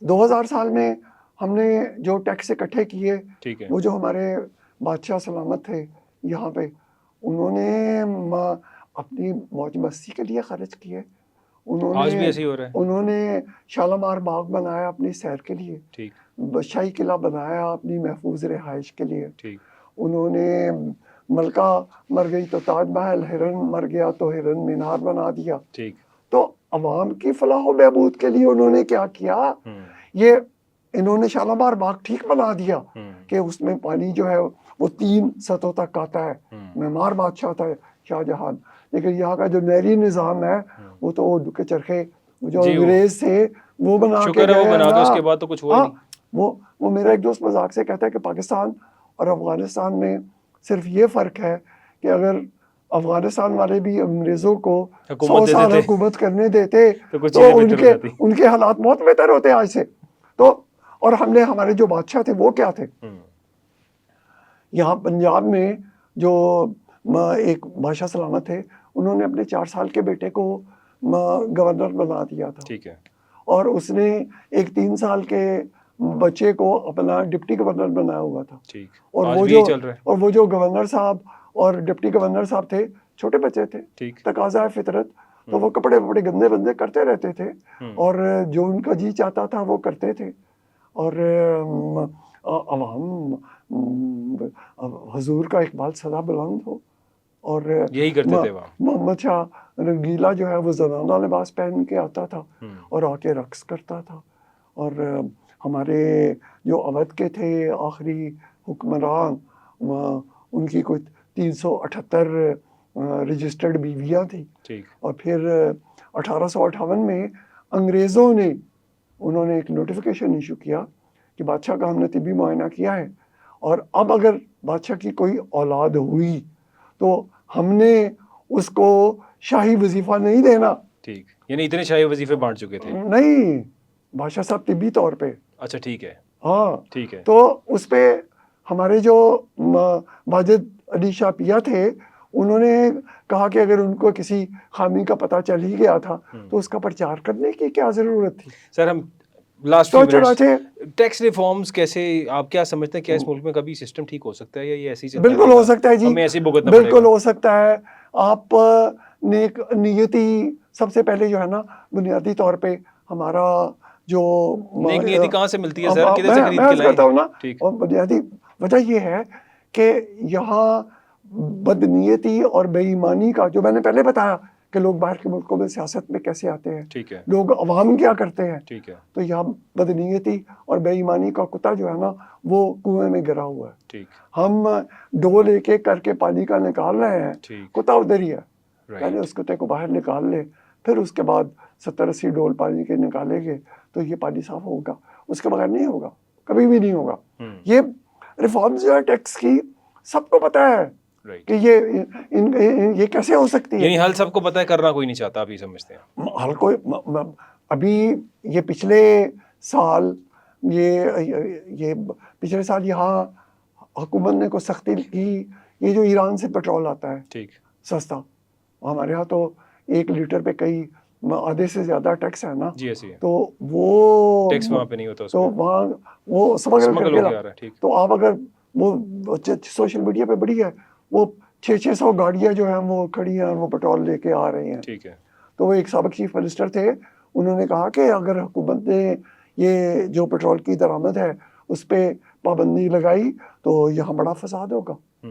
2000 سال میں ہم نے جو ٹیکس اکٹھے کیے وہ جو ہمارے بادشاہ سلامت تھے یہاں پہ انہوں نے اپنی موج مستی کے لیے خرچ کیے. انہوں نے شالامار باغ بنایا اپنی سیر کے لیے, شاہی قلعہ بنایا اپنی محفوظ رہائش کے لیے. انہوں نے ملکہ مر گئی تو تاج محل, ہرن مر گیا تو ہرن مینار بنا دیا. تو عوام کی فلاح و بہبود کے لیے انہوں نے کیا کیا, یہ انہوں نے شالامار باغ ٹھیک بنا دیا کہ اس میں پانی جو ہے وہ 3 سطحوں تک آتا ہے. معمار بادشاہ تھا شاہ جہان, لیکن یہاں کا جو نہری نظام ہے وہ تو ڈکے چرخے جو انگریز تھے وہ بنا کے گئے نا. وہ میرا ایک دوست مذاق سے کہتا ہے کہ پاکستان اور افغانستان میں صرف یہ فرق ہے کہ اگر افغانستان والے بھی انگریزوں کو 100 سال حکومت کرنے دیتے تو ان کے حالات بہت بہتر ہوتے آج سے. تو اور ہم نے ہمارے جو بادشاہ تھے وہ کیا تھے, یہاں پنجاب میں جو ایک بادشاہ سلامت تھے انہوں نے اپنے 4 سال کے بیٹے کو گورنر بنا دیا تھا, اور اس نے ایک 3 سال کے بچے کو اپنا ڈپٹی گورنر بنایا ہوا تھا. اور وہ جو گورنر صاحب اور ڈپٹی گورنر صاحب تھے چھوٹے بچے تھے, تقاضا فطرت, تو وہ کپڑے گندے بندے کرتے رہتے تھے اور جو ان کا جی چاہتا تھا وہ کرتے تھے. اور عوام حضور کا اقبال سدا بلند ہو, اور یہی کرتے تھے. محمد شاہ رنگیلا جو ہے وہ زنانہ لباس پہن کے آتا تھا اور آ کے رقص کرتا تھا. اور ہمارے جو اودھ کے تھے آخری حکمران, ان کی کوئی 378 رجسٹرڈ بیویاں تھیں. اور پھر 1858 میں انگریزوں نے انہوں نے ایک نوٹیفیکیشن ایشو کیا کہ بادشاہ کا ہم نے طبی معائنہ کیا ہے, اور اب اگر بادشاہ کی کوئی اولاد ہوئی تو ہم نے اس کو شاہی وظیفہ نہیں دینا. یعنی اتنے شاہی وظیفے بانٹ چکے تھے؟ نہیں, بادشاہ صاحب طبی طور پہ. اچھا ٹھیک ہے. ہاں ٹھیک ہے. تو اس پہ ہمارے جو واجد علی شاہ پیا تھے انہوں نے کہا کہ اگر ان کو کسی خامی کا پتہ چل ہی گیا تھا تو اس کا پرچار کرنے کی کیا ضرورت تھی. سر ہم لاسٹ ٹیکس ریفارمز کیسے, آپ کیا سمجھتے ہیں, کیا اس ملک میں کبھی سسٹم ٹھیک ہو سکتا ہے یا یہ ایسے ہی چلتا ہے؟ بالکل ہو سکتا ہے جی, ہمیں ایسے ہی بھگتنا پڑے گا. بالکل ہو سکتا ہے. آپ نیک نیتی سب سے پہلے جو ہے نا بنیادی طور پہ ہمارا جو نیک نیتی کہاں سے ملتی ہے سر, کدھر سے خرید کے لائیں؟ کرتا ہوں نا, ٹھیک. اور بنیادی وجہ یہ ہے کہ یہاں بدنیتی اور بے ایمانی کا جو میں نے پہلے بتایا کہ لوگ باہر کے ملکوں میں سیاست میں کیسے آتے ہیں, ٹھیک ہے, لوگ عوام کیا کرتے ہیں, ٹھیک ہے, تو یہاں بدنیتی اور بے ایمانی کا کتا جو ہے نا وہ کنویں میں گرا ہوا ہے. ٹھیک. ہم ڈول ایک ایک کر کے پانی کا نکال رہے ہیں, کتا ادھر ہی ہے. پہلے اس کتے کو باہر نکال لے, پھر اس کے بعد 70-80 ڈول پانی کے نکالیں گے تو یہ پانی صاف ہوگا. اس کے بغیر نہیں ہوگا, کبھی بھی نہیں ہوگا. یہ ریفارمز جو ہے ٹیکس کی سب کو پتہ ہے کہ یہ کیسے ہو سکتی ہے. یعنی حل سب کو پتہ ہے, کرنا کوئی نہیں چاہتا, آپ یہ سمجھتے ہیں؟ حل کوئی ابھی یہ پچھلے سال پچھلے سال یہاں حکومت نے کو سختی کی, یہ جو ایران سے پیٹرول آتا ہے ٹھیک سستا, ہمارے ہاں تو 1 لیٹر پہ کئی آدھے سے زیادہ ٹیکس ہے نا, تو وہ ٹیکس وہاں پہ نہیں ہوتا, تو وہاں وہ سمگل کر کے رہا ہے. تو آپ اگر وہ سوشل میڈیا پہ بڑی ہے, وہ 600 گاڑیاں جو ہیں وہ کھڑی ہیں اور وہ پیٹرول لے کے آ رہی ہیں. ٹھیک ہے. تو وہ ایک سابق چیف منسٹر تھے, انہوں نے کہا کہ اگر حکومت نے یہ جو پیٹرول کی درآمد ہے اس پہ پابندی لگائی تو یہاں بڑا فساد ہوگا.